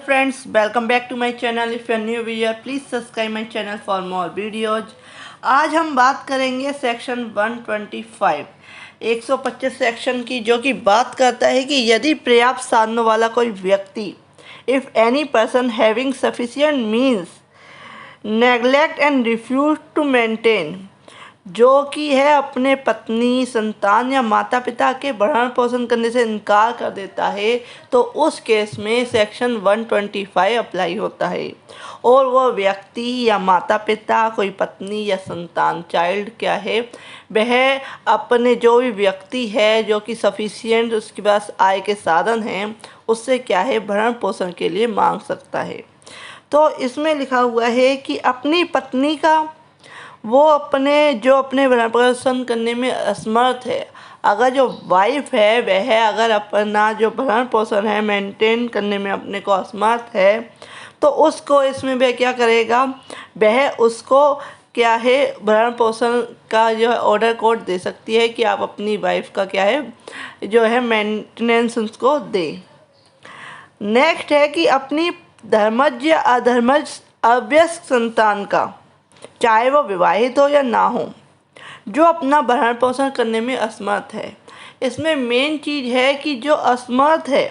Friends, welcome back to my channel. If you are new viewer, please subscribe my channel for more videos. आज हम बात करेंगे section 125 125 section की, जो कि बात करता है कि यदि पर्याप्त साधनों वाला कोई व्यक्ति, if any person having sufficient means neglect and refuse to maintain, जो कि है अपने पत्नी, संतान या माता पिता के भरण पोषण करने से इनकार कर देता है, तो उस केस में सेक्शन 125 अप्लाई होता है। और वह व्यक्ति या माता पिता, कोई पत्नी या संतान, चाइल्ड क्या है, वह अपने जो भी व्यक्ति है जो कि सफिशिएंट उसके पास आय के साधन हैं, उससे क्या है भरण पोषण के लिए मांग सकता है। तो इसमें लिखा हुआ है कि अपनी पत्नी का वो अपने भरण पोषण करने में असमर्थ है। अगर जो वाइफ है वह अगर अपना जो भरण पोषण है मेंटेन करने में अपने को असमर्थ है, तो उसको इसमें वह क्या करेगा, वह उसको क्या है भरण पोषण का जो है ऑर्डर कोड दे सकती है कि आप अपनी वाइफ का क्या है जो है मेंटेनेंस उसको दें। नेक्स्ट है कि अपनी धर्मज या अधर्मज अवयस्क संतान का, चाहे वो विवाहित हो या ना हो, जो अपना भरण पोषण करने में असमर्थ है। इसमें मेन चीज़ है कि जो असमर्थ है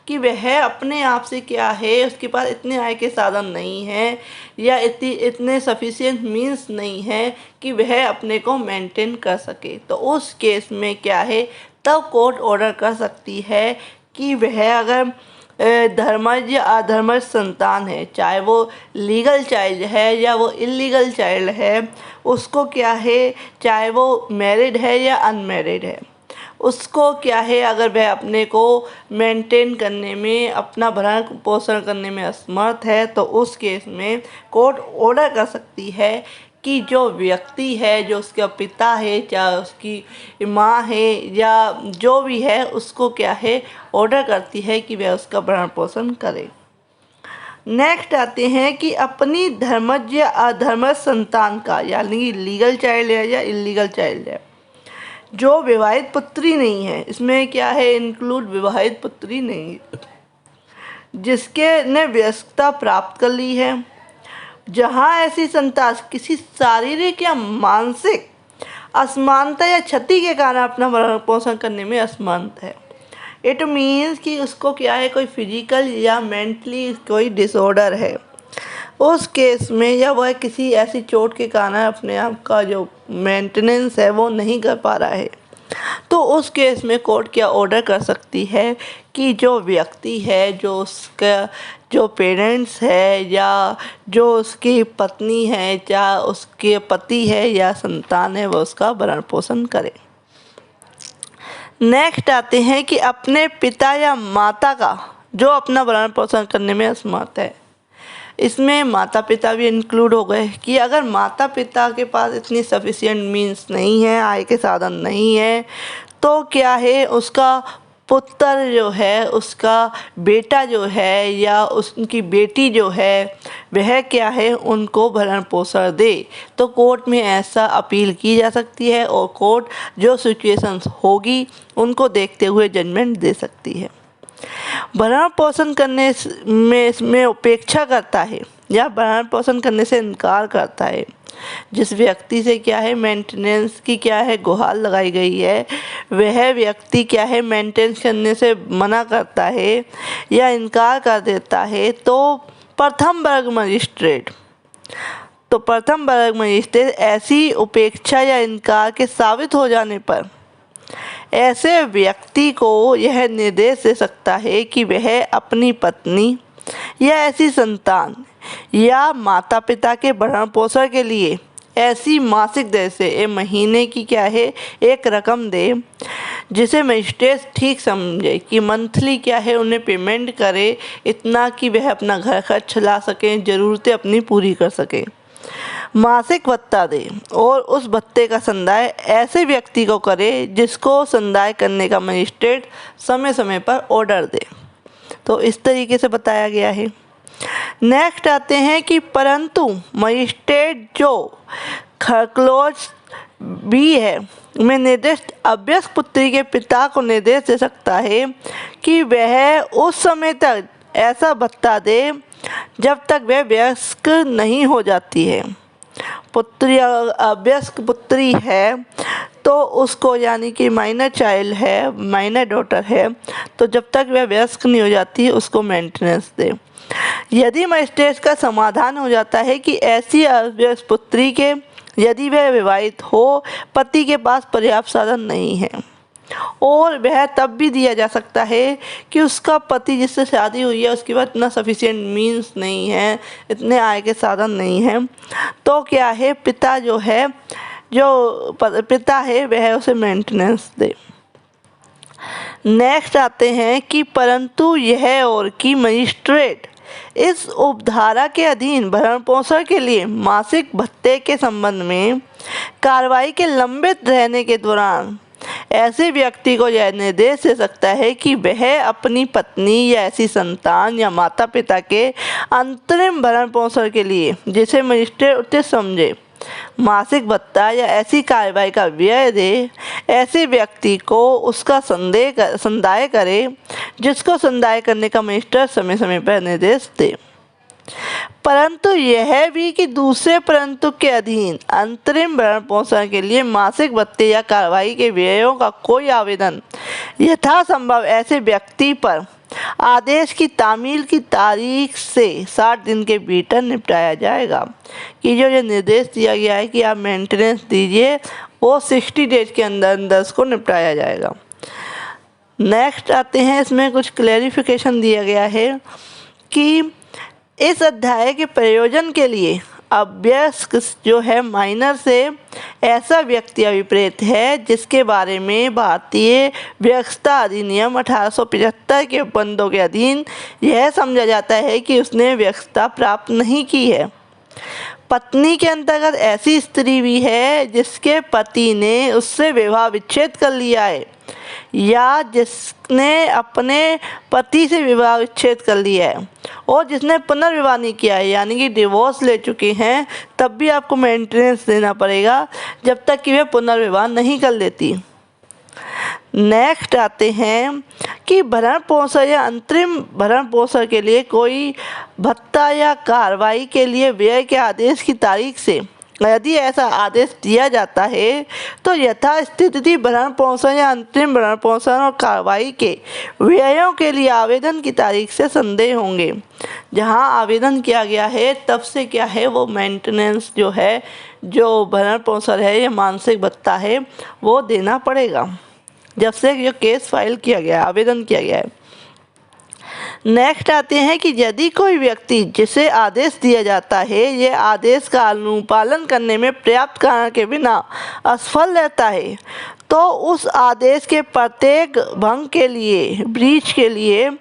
कि वह अपने आप से क्या है, उसके पास इतने आय के साधन नहीं है या इतने सफिशिएंट मीन्स नहीं है कि वह अपने को मेंटेन कर सके, तो उस केस में क्या है तब कोर्ट ऑर्डर कर सकती है कि वह अगर धर्मज या अधर्मज संतान है, चाहे वो लीगल चाइल्ड है या वो इलीगल चाइल्ड है, उसको क्या है, चाहे वो मैरिड है या अनमैरिड है, उसको क्या है अगर वह अपने को मेंटेन करने में, अपना भरण पोषण करने में असमर्थ है, तो उस केस में कोर्ट ऑर्डर कर सकती है कि जो व्यक्ति है, जो उसका पिता है, चाहे उसकी माँ है या जो भी है, उसको क्या है ऑर्डर करती है कि वह उसका भरण पोषण करे। नेक्स्ट आते हैं कि अपनी धर्मज या अधर्मज संतान का, यानी लीगल चाइल्ड है या इलीगल चाइल्ड है, जो विवाहित पुत्री नहीं है, इसमें क्या है इंक्लूड विवाहित पुत्री नहीं, जिसके ने वयस्कता प्राप्त कर ली है, जहाँ ऐसी संतान किसी शारीरिक या मानसिक असमानता या क्षति के कारण अपना भरण पोषण करने में असमर्थ है। इट मीन्स कि उसको क्या है कोई फिजिकल या मेंटली कोई डिसऑर्डर है, उस केस में या वह किसी ऐसी चोट के कारण अपने आप का जो मेंटेनेंस है वो नहीं कर पा रहा है, तो उस केस में कोर्ट क्या ऑर्डर कर सकती है कि जो व्यक्ति है, जो उसका जो पेरेंट्स है या जो उसकी पत्नी है या उसके पति है या संतान है, वो उसका भरण पोषण करे। नेक्स्ट आते हैं कि अपने पिता या माता का, जो अपना भरण पोषण करने में असमर्थ है। इसमें माता पिता भी इंक्लूड हो गए कि अगर माता पिता के पास इतनी सफिशिएंट मीन्स नहीं है, आय के साधन नहीं है, तो क्या है उसका पुत्र जो है, उसका बेटा जो है या उनकी बेटी जो है, वह क्या है उनको भरण पोषण दे, तो कोर्ट में ऐसा अपील की जा सकती है और कोर्ट जो सिचुएशंस होगी उनको देखते हुए जजमेंट दे सकती है। भरण पोषण करने में उपेक्षा करता है या भरण पोषण करने से इनकार करता है, जिस व्यक्ति से क्या है मेंटेनेंस की क्या है गुहार लगाई गई है, वह व्यक्ति क्या है मेंटेन करने से मना करता है या इनकार कर देता है, तो प्रथम वर्ग मजिस्ट्रेट ऐसी उपेक्षा या इनकार के साबित हो जाने पर ऐसे व्यक्ति को यह निर्देश दे सकता है कि वह अपनी पत्नी या ऐसी संतान या माता पिता के भरण पोषण के लिए ऐसी मासिक दर से महीने की क्या है एक रकम दे, जिसे मजिस्ट्रेट ठीक समझे कि मंथली क्या है उन्हें पेमेंट करे, इतना कि वह अपना घर खर्च चला सकें, ज़रूरतें अपनी पूरी कर सकें। मासिक भत्ता दे और उस भत्ते का संदाय ऐसे व्यक्ति को करे जिसको संदाय करने का मजिस्ट्रेट समय समय पर ऑर्डर दे। तो इस तरीके से बताया गया है। नेक्स्ट आते हैं कि परंतु मजिस्ट्रेट जो क्लॉज बी है में निर्दिष्ट अभ्यस्त पुत्री के पिता को निर्देश दे सकता है कि वह उस समय तक ऐसा भत्ता दे जब तक वह वयस्क नहीं हो जाती है। पुत्री अवयस्क पुत्री है तो उसको, यानी कि माइनर चाइल्ड है, माइनर डॉटर है, तो जब तक वह वयस्क नहीं हो जाती उसको मेंटेनेंस दे। यदि मजिस्ट्रेट का समाधान हो जाता है कि ऐसी अवयस्क पुत्री के, यदि वह विवाहित हो, पति के पास पर्याप्त साधन नहीं है, और वह तब भी दिया जा सकता है कि उसका पति जिससे शादी हुई है उसके पास इतना सफिशिएंट मीन्स नहीं है, इतने आय के साधन नहीं है, तो क्या है, पिता जो है, जो पिता है वह उसे मेंटेनेंस दे। नेक्स्ट आते हैं कि परंतु यह और कि मजिस्ट्रेट इस उपधारा के अधीन भरण पोषण के लिए मासिक भत्ते के संबंध में कार्रवाई के लंबित रहने के दौरान ऐसे व्यक्ति को यह निर्देश दे सकता है कि वह अपनी पत्नी या ऐसी संतान या माता पिता के अंतरिम भरण पोषण के लिए जिसे मजिस्ट्रेट उचित समझे मासिक भत्ता या ऐसी कार्रवाई का व्यय दे, ऐसे व्यक्ति को उसका संदाय करे जिसको संदाय करने का मजिस्ट्रेट समय समय पर निर्देश दे। परंतु यह भी कि दूसरे परंतु के अधीन अंतरिम भरण पोषण के लिए मासिक भत्ते या कार्रवाई के व्ययों का कोई आवेदन यथासंभव ऐसे व्यक्ति पर आदेश की तामील की तारीख से 60 दिन के भीतर निपटाया जाएगा। कि जो ये निर्देश दिया गया है कि आप मेंटेनेंस दीजिए, वो 60 डेज के अंदर अंदर उसको निपटाया जाएगा। नेक्स्ट आते हैं, इसमें कुछ क्लैरिफिकेशन दिया गया है कि इस अध्याय के प्रयोजन के लिए अवयस्क जो है माइनर से ऐसा व्यक्ति अभिप्रेत है जिसके बारे में भारतीय व्यवस्था अधिनियम 1875 के उपबंधों के अधीन यह समझा जाता है कि उसने व्यवस्था प्राप्त नहीं की है। पत्नी के अंतर्गत ऐसी स्त्री भी है जिसके पति ने उससे विवाह विच्छेद कर लिया है, या जिसने अपने पति से विवाह विच्छेद कर लिया है और जिसने पुनर्विवाह नहीं किया है, यानी कि डिवोर्स ले चुके हैं, तब भी आपको मेंटेनेंस देना पड़ेगा जब तक कि वे पुनर्विवाह नहीं कर लेती। नेक्स्ट आते हैं कि भरण पोषण या अंतरिम भरण पोषण के लिए कोई भत्ता या कार्रवाई के लिए व्यय के आदेश की तारीख से यदि ऐसा आदेश दिया जाता है तो यथास्थिति भरण पोषण या अंतरिम भरण पोषण और कार्रवाई के व्ययों के लिए आवेदन की तारीख से संदेह होंगे। जहां आवेदन किया गया है तब से क्या है, वो मेंटेनेंस जो है, जो भरण पोषण है या मानसिक भत्ता है, वो देना पड़ेगा जब से ये केस फाइल किया गया है, आवेदन किया गया है। नेक्स्ट आते हैं कि यदि कोई व्यक्ति जिसे आदेश दिया जाता है ये आदेश का अनुपालन करने में पर्याप्त कारण के बिना असफल रहता है तो उस आदेश के प्रत्येक भंग के लिए, ब्रीच के लिए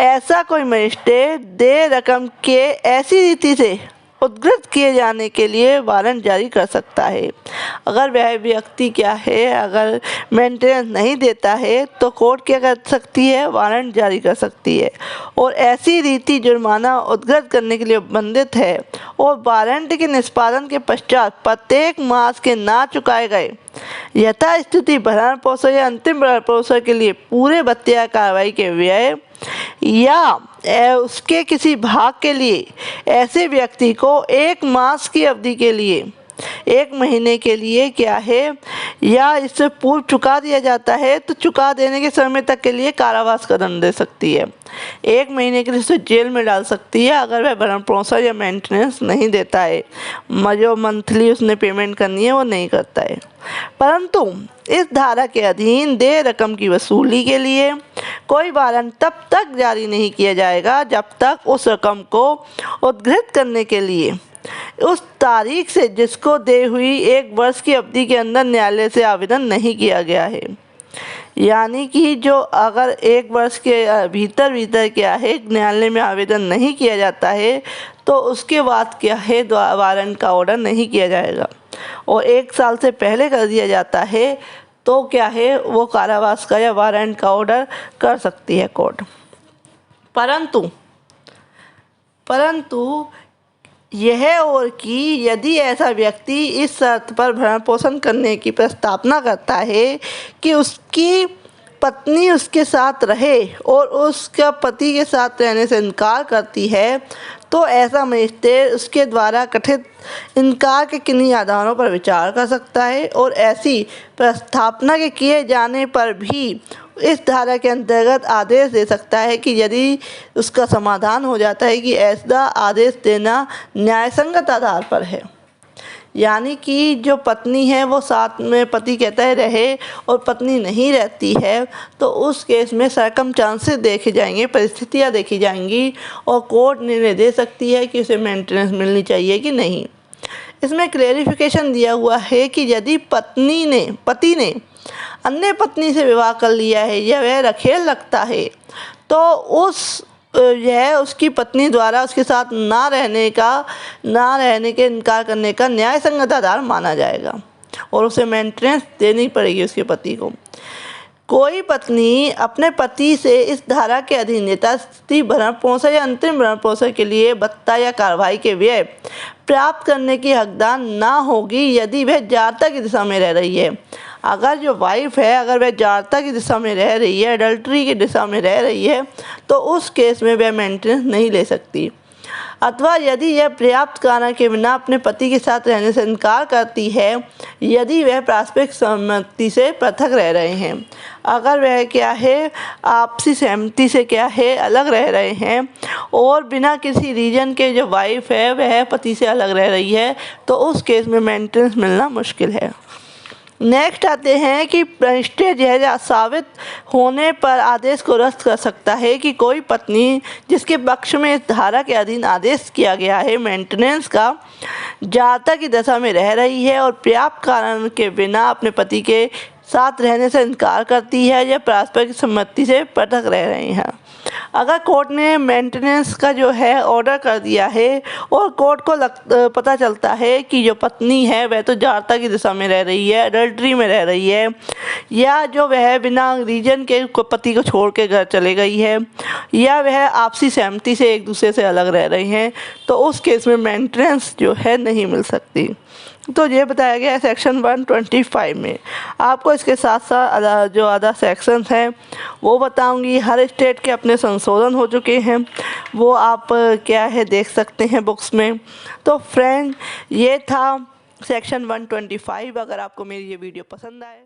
ऐसा कोई मजिस्ट्रेट दे रकम के ऐसी रीति से उद्धृत किए जाने के लिए वारंट जारी कर सकता है। अगर वह व्यक्ति क्या है, अगर मेंटेनेंस नहीं देता है तो कोर्ट क्या कर सकती है, वारंट जारी कर सकती है, और ऐसी रीति जुर्माना उद्धृत करने के लिए बंधित है। और वारंट के निष्पादन के पश्चात प्रत्येक मास के ना चुकाए गए यथास्थिति भरण पोषण या अंतिम भरण पोषण के लिए पूरे भत्ते कार्रवाई के व्यय या उसके किसी भाग के लिए ऐसे व्यक्ति को 1 मास की अवधि के लिए, 1 महीने के लिए क्या है, या इससे पूर्व चुका दिया जाता है तो चुका देने के समय तक के लिए कारावास का दंड दे सकती है। 1 महीने के लिए उसे जेल में डाल सकती है अगर वह भरण पोषण या मेंटेनेंस नहीं देता है, जो मंथली उसने पेमेंट करनी है वो नहीं करता है। परंतु इस धारा के अधीन देय रकम की वसूली के लिए कोई वारंट तब तक जारी नहीं किया जाएगा जब तक उस रकम को उद्धृत करने के लिए उस तारीख से जिसको दे हुई 1 वर्ष की अवधि के अंदर न्यायालय से आवेदन नहीं किया गया है। यानी कि जो अगर 1 वर्ष के भीतर क्या है न्यायालय में आवेदन नहीं किया जाता है तो उसके बाद क्या है, वारंट का ऑर्डर नहीं किया जाएगा, और 1 साल से पहले कर दिया जाता है तो क्या है, वो कारावास का या वारंट का ऑर्डर कर सकती है कोर्ट। परंतु यह और कि यदि ऐसा व्यक्ति इस शर्त पर भरण पोषण करने की प्रस्तावना करता है कि उसकी पत्नी उसके साथ रहे और उसका पति के साथ रहने से इनकार करती है तो ऐसा मजिस्ट्रेट उसके द्वारा कथित इनकार के किन्हीं आधारों पर विचार कर सकता है और ऐसी प्रस्थापना के किए जाने पर भी इस धारा के अंतर्गत आदेश दे सकता है कि यदि उसका समाधान हो जाता है कि ऐसा आदेश देना न्यायसंगत आधार पर है। यानी कि जो पत्नी है वो साथ में पति कहता है रहे और पत्नी नहीं रहती है तो उस केस में सरकमस्टांसेस देखे जाएंगे, परिस्थितियाँ देखी जाएंगी और कोर्ट निर्णय दे सकती है कि उसे मेंटेनेंस मिलनी चाहिए कि नहीं। इसमें क्लेरिफिकेशन दिया हुआ है कि यदि पति ने अन्य पत्नी से विवाह कर लिया है या वह रखेल लगता है तो यह उसकी पत्नी द्वारा उसके साथ ना रहने के इनकार करने का न्यायसंगत आधार माना जाएगा और उसे मेंटेनेंस देनी पड़ेगी उसके पति को। कोई पत्नी अपने पति से इस धारा के अधीन यथास्थिति भरण पोषण या अंतरिम भरण पोषण के लिए भत्ता या कार्रवाई के व्यय प्राप्त करने की हकदार ना होगी यदि वह जारता की दिशा में रह रही है। अगर जो वाइफ है अगर वह जारता की दिशा में रह रही है, अडल्ट्री की दिशा में रह रही है तो उस केस में वह मेंटेनेंस नहीं ले सकती। अथवा यदि यह पर्याप्त कारण के बिना अपने पति के साथ रहने से इनकार करती है, यदि वह पारस्परिक सहमति से पृथक रह रहे हैं, अगर वह क्या है आपसी सहमति से क्या है अलग रह रहे हैं और बिना किसी रीजन के जो वाइफ है वह पति से अलग रह रही है तो उस केस में मेंटेनेंस मिलना मुश्किल है। नेक्स्ट आते हैं कि मजिस्ट्रेट यह साबित होने पर आदेश को रद्द कर सकता है कि कोई पत्नी जिसके पक्ष में इस धारा के अधीन आदेश किया गया है मेंटेनेंस का जारता की दशा में रह रही है और पर्याप्त कारण के बिना अपने पति के साथ रहने से इनकार करती है या पारस्परिक सम्मति से पृथक रह रही हैं। अगर कोर्ट ने मेंटेनेंस का जो है ऑर्डर कर दिया है और कोर्ट को पता चलता है कि जो पत्नी है वह तो जारता की दिशा में रह रही है, अडल्ट्री में रह रही है या जो वह बिना रीजन के पति को छोड़ के घर चले गई है या वह आपसी सहमति से एक दूसरे से अलग रह रहे हैं तो उस केस में मेंटेनेंस जो है नहीं मिल सकती। तो ये बताया गया है सेक्शन 125 में। आपको इसके साथ साथ जो अदर सेक्शंस हैं वो बताऊंगी। हर स्टेट के अपने संशोधन हो चुके हैं, वो आप क्या है देख सकते हैं बुक्स में। तो फ्रेंड ये था सेक्शन 125। अगर आपको मेरी ये वीडियो पसंद आए